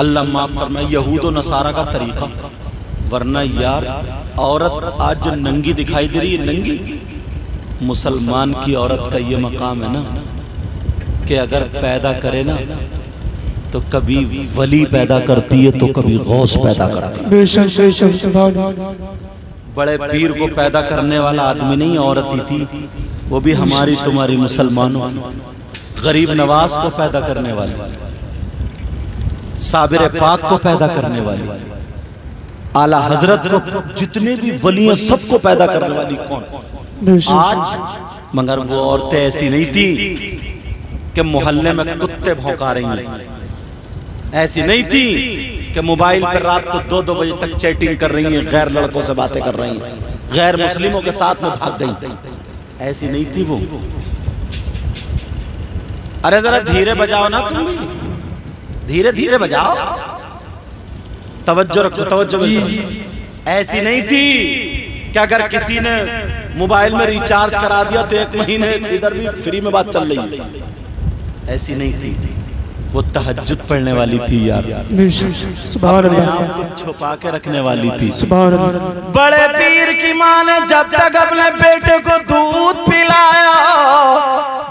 अल्लाह माफ फरमाए, यहूद और नसारा का तरीका। वरना यार औरत आज जो नंगी दिखाई दे रही है, नंगी, मुसलमान की औरत का ये मकाम है ना कि अगर पैदा करे ना तो कभी वली पैदा करती है तो कभी गौस पैदा करती है। बेशक बेशक सुभान अल्लाह। बड़े पीर को पैदा करने वाला आदमी नहीं, औरत ही थी, वो भी हमारी तुम्हारी मुसलमानों। गरीब नवाज को पैदा करने वाली, साबिर पाक को पैदा करने वाली, आला हजरत को, जितने भी वली हैं सबको पैदा करने वाली कौन आज। मगर वो औरतें ऐसी नहीं थी कि मोहल्ले में कुत्ते भौंका रही हैं, ऐसी नहीं थी कि मोबाइल पर रात को 2-2 बजे तक चैटिंग कर रही हैं, गैर लड़कों से बातें कर रही हैं, गैर मुस्लिमों के साथ में भाग गई, ऐसी नहीं थी वो। अरे जरा धीरे बजाओ ना, तुम भी धीरे धीरे बजाओ, तवज्जो रखो, तवज्जो रखो। ऐसी नहीं थी कि अगर किसी ने मोबाइल में रिचार्ज करा दिया तो 1 महीने इधर भी फ्री में बात चल रही है, ऐसी नहीं थी। वो तहज्जुद पढ़ने वाली थी यार, सुभान अल्लाह, आपको छुपा के रखने वाली थी। सुभान अल्लाह। बड़े पीर की माँ ने जब तक अपने बेटे को दूध पिलाया,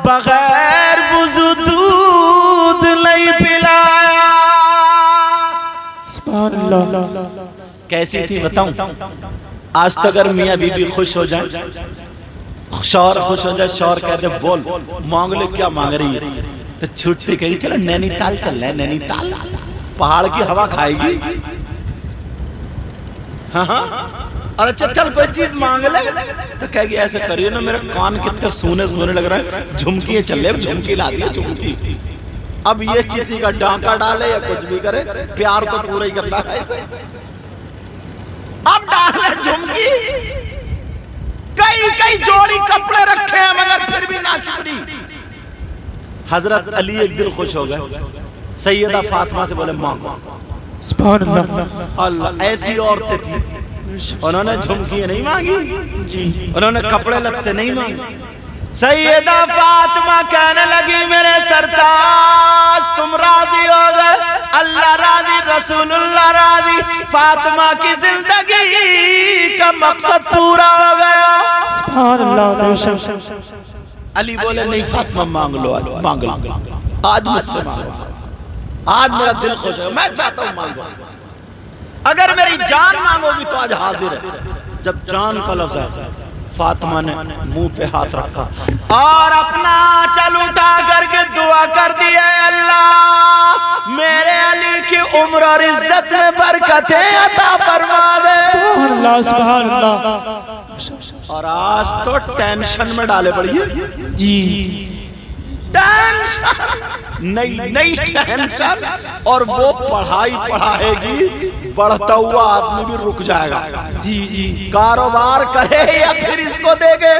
बगैर वुज़ू दूध नहीं पिलाया। सुभान अल्लाह। कैसी थी बताऊं? आज तक अगर मियाँ बीबी खुश हो जाए, शौहर खुश हो जाए, शौहर कहते बोल मांग ले, क्या मांग रही है, तो छुट्टी कहीं चलो नैनीताल चल रहे हैं, नैनीताल पहाड़ की हवा खाएगी। हाँ हाँ, और अच्छा चल कोई चीज मांग ले तो कहेगी ऐसे करिए ना, मेरे कान कितने सोने सोने लग रहा है, झुमकी चल रही, झुमकी ला दी, झुमकी। अब ये किसी का डांका डाले या कुछ भी करे, प्यार तो पूरा ही करना है ऐसे। अब डाले झुमकी, कई जोड़ी कपड़े रखे हैं मगर फिर भी नाशुक्री। हजरत अली एक दिन खुश हो गए, सैयदा फातिमा से बोले मांगो। सुभान अल्लाह। अल्लाह, ऐसी औरतें थी, उन्होंने झुमकी नहीं मांगी, उन्होंने कपड़े लत्ते नहीं मांगे। सैयदा फातिमा कहने लगी मेरे सरताज तुम राजी हो गए, अल्लाह राजी, रसूलुल्लाह राजी, फातिमा की जिंदगी का मकसद पूरा हो गया। सुभान अल्लाह। अली बोले नहीं फातिमा मांग लो, आज मांग लो, आज मुझसे मांगो, आज मेरा दिल खुश है, मैं चाहता हूँ मांगो। अगर मेरी जान मांगोगी तो आज हाजिर है। जब जान का लफ्ज़ है, फातिमा ने मुंह पे हाथ रखा और अपना आंचल उठा करके दुआ कर दिया, अल्लाह मेरे अली की उम्र और इज्जत में बरकतें अता फरमा दे। सुभान अल्लाह। और आज तो टेंशन में डाले पड़ी है जी, टेंशन नई टेंशन, और वो पढ़ाई पढ़ाएगी, बढ़ता हुआ आदमी भी रुक जाएगा। जी जी, कारोबार करे या फिर इसको देगे,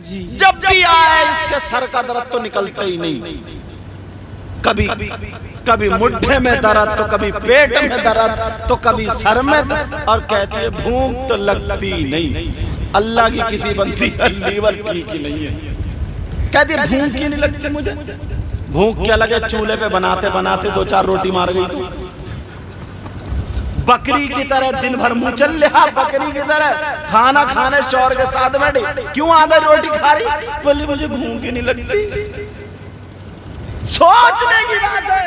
जी जब भी आए इसके सर का दर्द तो निकलता ही नहीं। कभी मुट्ठे में दर्द, तो कभी पेट में दर्द, तो कभी सर में दर्द, और कहती है भूख तो लगती नहीं। अल्लाह की किसी बंदी का लीवर ठीक ही नहीं है, कहती है भूख ही नहीं लगती मुझे। भूख क्या लगे, चूल्हे पे बनाते बनाते 2-4 रोटी मार गई तो बकरी की तरह दिन भर मुंह चल रहा, बकरी की तरह खाना खाने शौहर के साथ बैठे, क्यों आधा रोटी खा रही, बोली मुझे भूख ही नहीं लगती। सोचने की बात है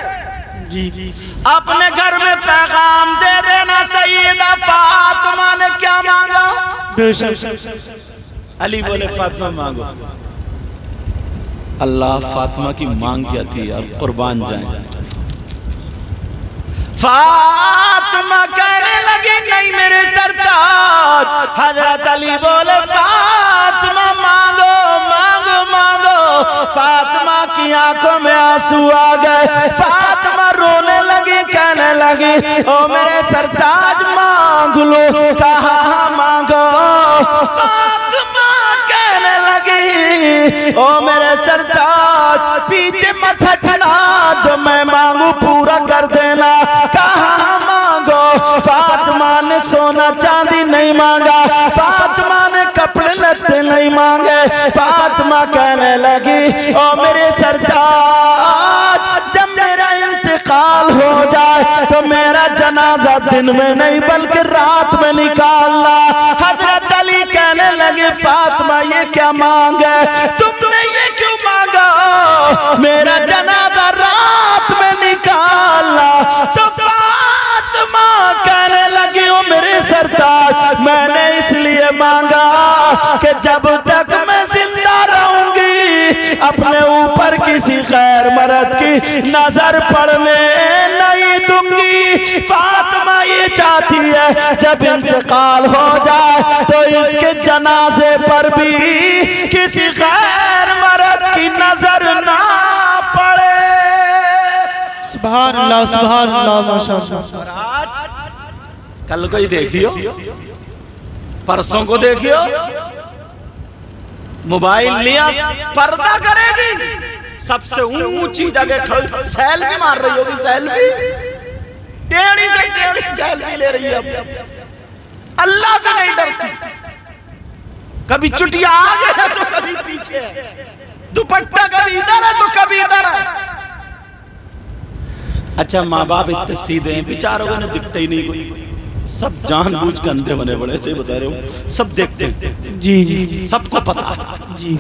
जी। अपने घर में पैगाम दे देना, सैयदा फातिमा ने क्या मांगा? अली बोले फातिमा मांगो। अल्लाह, फातिमा की मांग क्या थी यार, कुर्बान जाए। फातिमा कहने लगी नहीं मेरे सरताज। हजरत अली बोले फातिमा मांगो मांगो मांगो। फातिमा की आंखों में आंसू आ गए, फातिमा रोने लगी, कहने लगी ओ मेरे सरताज मांग लो। कहा मांगो। फातिमा कहने लगी ओ मेरे सरताज पीछे मत हटना, जो मैं मांगू पूरा कर देना। कहा मांगो। फातिमा ने सोना चांदी नहीं मांगा, फातिमा ने कपड़े लत्ते नहीं मांगे। फातिमा कहने लगी ओ मेरे सरताज जब मेरा इंतकाल हो जाए तो मेरा जनाजा दिन में नहीं बल्कि रात में निकालना। हजरत अली कहने लगे फातिमा ये क्या मांग है, तुमने ये क्यों मांगा, मेरा जनाजा रात में निकालना। तो फातिमा कहने लगी ओ मेरे सरताज, मैंने इसलिए मांगा कि जब तक मैं जिंदा रहूंगी अपने ऊपर किसी गैर मर्द की नजर पड़ने नहीं दूंगी। फातिमा ये चाहती है जब इंतकाल हो जाए तो इसके जनाजे पर भी किसी गैर मर्द की नजर ना पड़े। सुभान अल्लाह माशाअल्लाह। और आज कल को ही देखियो, परसों को देखियो, मोबाइल लिया पर्दा करेगी, सबसे ऊंची जगह खड़ी सेल्फी मार रही होगी, सेल्फी टेढ़ी से टेढ़ी सेल्फी ले रही है। अब अल्लाह से नहीं डरती, कभी चुटिया आगे है तो कभी पीछे है, दुपट्टा कभी इधर है तो कभी इधर है। अच्छा माँ बाप इतने सीधे हैं, बेचारों को दिखते ही नहीं कोई, सब जानबूझ के अंधे बने बड़े से बता रहे हो, सब देखते हैं। जी जी सबको पता है जी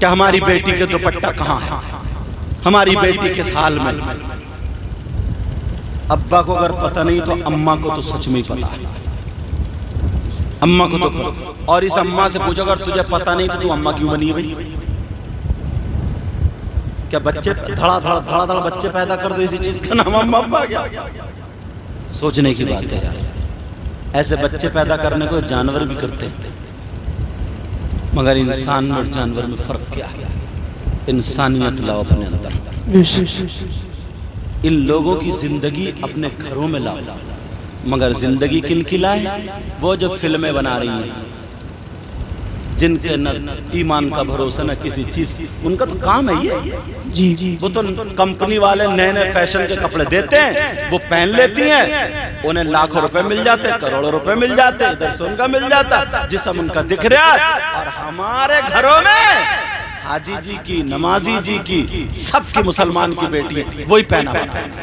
कि हमारी बेटी के दुपट्टा कहाँ है, हमारी बेटी के साल में। अब्बा को अगर पता नहीं तो अम्मा को तो सच में ही पता है, अम्मा को तो पता। और इस अम्मा से पूछो अगर तुझे पता नहीं तो तू अम्मा क्यों बनी है भाई? क्या बच्चे धड़ा धड़ा बच्चे पैदा कर दो, इसी चीज का नाम अम्मा अब्बा क्या? सोचने की बात है यार, ऐसे बच्चे पैदा करने को जानवर भी करते हैं, मगर इंसान और जानवर में फर्क क्या है? इंसानियत लाओ अपने अंदर। इन लोगों की जिंदगी अपने घरों में लाओ, मगर जिंदगी किन की लाए? वो जो फिल्में बना रही हैं, जिनके न ईमान का भरोसा न किसी चीज, उनका तो काम है ये। जी जी वो तो कंपनी वाले नए नए फैशन के कपड़े देते हैं, वो पहन लेती हैं, उन्हें लाखों रुपए मिल जाते हैं, करोड़ों रुपए मिल जाते हैं, इधर से उनका मिल जाता, जिसम उनका दिख रहा है। और हमारे घरों में हाजी जी की, नमाजी जी की, सबकी मुसलमान की बेटी है, वही पहनावा पहना।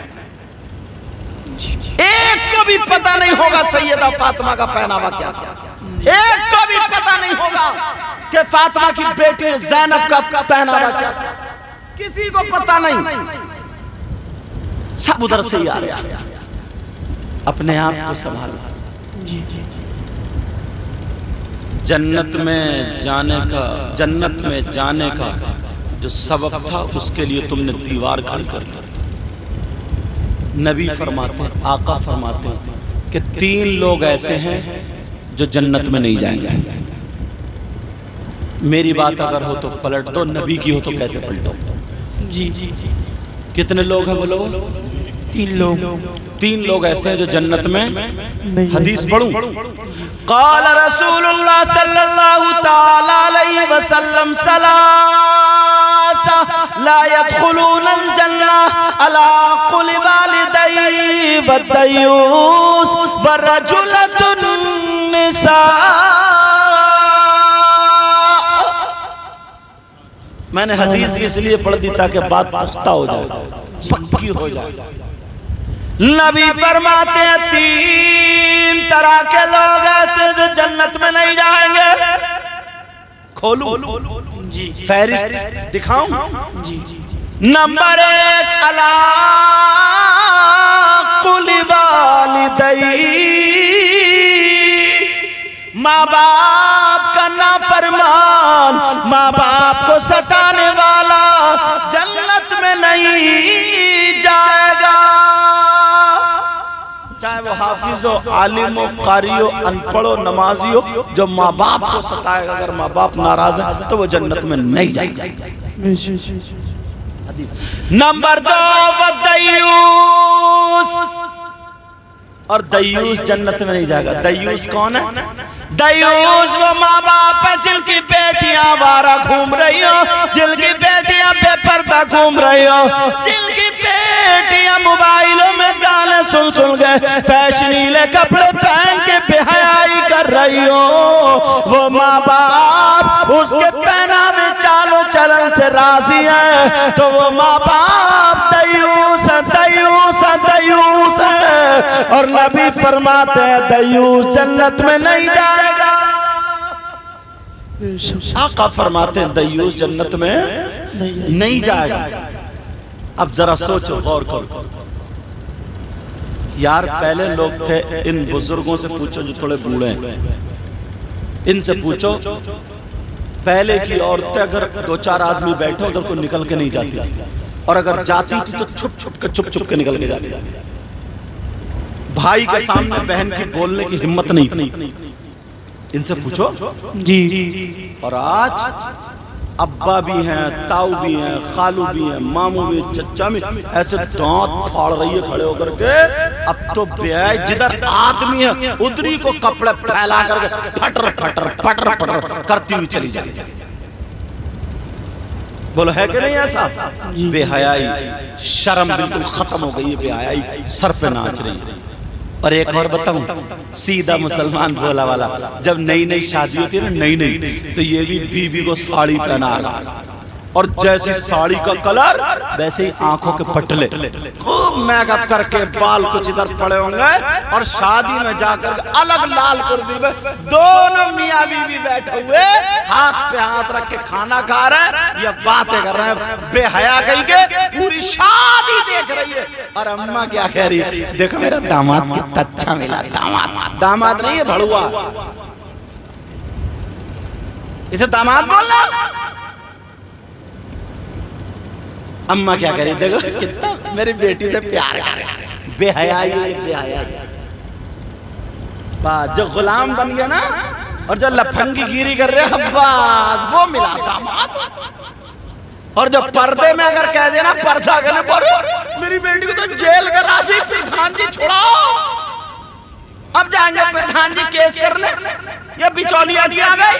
एक को भी पता नहीं होगा सैयदा फातिमा का पहनावा क्या था, एक को भी पता नहीं होगा कि फातिमा की बेटी ज़ैनब का पहनावा क्या था, किसी को पता नहीं। सब उधर से ही आ रहा। अपने आप को संभालो। जन्नत में जाने का जो सबक था उसके लिए तुमने दीवार खड़ी कर ली। नबी फरमाते हैं, आका फरमाते हैं कि 3 लोग ऐसे हैं जो जन्नत में नहीं जाएंगे। मेरी बात अगर हो तो पलट दो, नबी की हो तो कैसे पलटो? जी कितने लोग हैं बोलो? 3 लोग ऐसे हैं जो जन्नत में, नहीं। हदीस पढ़ूं? क़ाल रसूलुल्लाह सल्लल्लाहु तआला अलैहि वसल्लम सलासा ला यदखुलूनल जन्नह अला कुल्ली वालिदैहि वद्दयूस वरजुलतुन निसा। मैंने हदीस भी इसलिए पढ़ दी ताकि बात पुख्ता हो जाए, पक्की हो जाए। नबी फरमाते हैं 3 तरह के लोग ऐसे जो जन्नत में नहीं जाएंगे। खोलूं जी फहरिस्त दिखाऊं? जी नंबर 1 अला कुल्ली वालिदैहि, माँ बाप का नाफरमान, माँ बाप को सताने वाला जन्नत में नहीं जाएगा। चाहे वो हाफिज हो, आलिम हो, कारी हो, अनपढ़ हो, नमाजी हो, जो माँ बाप को सताएगा, अगर माँ बाप नाराज है तो वो जन्नत में नहीं जाएगा। नंबर 2 वद्दयूस, और दयूस जन्नत में नहीं जाएगा। दयूस कौन है? दयूस वो माँ बाप है जिनकी बेटियां आवारा घूम रही हो, जिनकी बेटियां बेपर्दा घूम रही हो, जिनकी बेटियां मोबाइलों में गाने सुन गए, फैशनीले कपड़े पहन के बेहयाई कर रही हो। वो माँ बाप उसके पहनावे चालो चलन से राजी है, तो वो माँ बाप दयूस है। दयूस और नबी फरमाते हैं दयूस जन्नत में नहीं जाएगा। आका फरमाते हैं दयूस जन्नत में नहीं जाएगा। अब जरा सोचो, गौर करो यार, पहले लोग थे, इन बुजुर्गों से पूछो जो थोड़े बूढ़े हैं, इनसे पूछो पहले की औरतें अगर 2-4 आदमी बैठे उधर को निकल के नहीं जाती, और अगर जाती थी तो छुप छुप के निकल के जाती। भाई के सामने बहन की बोलने की हिम्मत नहीं थी, इनसे पूछो जी। और आज अब्बा भी हैं, ताऊ भी हैं, खालू भी हैं, मामू भी, चचा भी, ऐसे दांत फाड़ रही है खड़े होकर के। अब तो ब्याह जिधर आदमी है उधरी को कपड़े फैला करके फटर फटर फटर फटर करती हुई चली जाती। बोलो है कि नहीं ऐसा? बेहयाई, शर्म बिल्कुल खत्म हो गई है, बेहयाई सर पे नाच रही है। और एक और बताऊं, सीधा मुसलमान बोला वाला, जब नई नई शादी होती है ना, नई तो ये भी बीबी को साड़ी पहनाएगा, और जैसी साड़ी का कलर वैसे ही आंखों के पटले, खूब मेकअप करके, बाल कुछ इधर पड़े होंगे, और शादी में जाकर अलग लाल कुर्सी में दोनों मियां बीवी बैठे हुए हाथ पे हाथ रख के खाना खा रहे हैं या बातें कर रहे हैं। बेहया कहीं के पूरी शादी देख रही है, और अम्मा क्या कह रही है, देखो मेरा दामाद कितना अच्छा मिला। दामाद नहीं है, भड़ुआ, इसे दामाद बोलना। अम्मा क्या करी, देखो कितना मेरी बेटी से प्यार कर रहा है। बेहयाई, बेहयाई। जो गुलाम बन गया ना, और जो लफंगी गिरी कर रहे हैं, वो मिला दामाद। और जो पर्दे में अगर कह देना पर्दा करने पर, मेरी बेटी को तो जेल का राजी, प्रधान जी छुड़ाओ। अब जाएंगे प्रधान जी केस करने, या बिचौलिया की आ गई।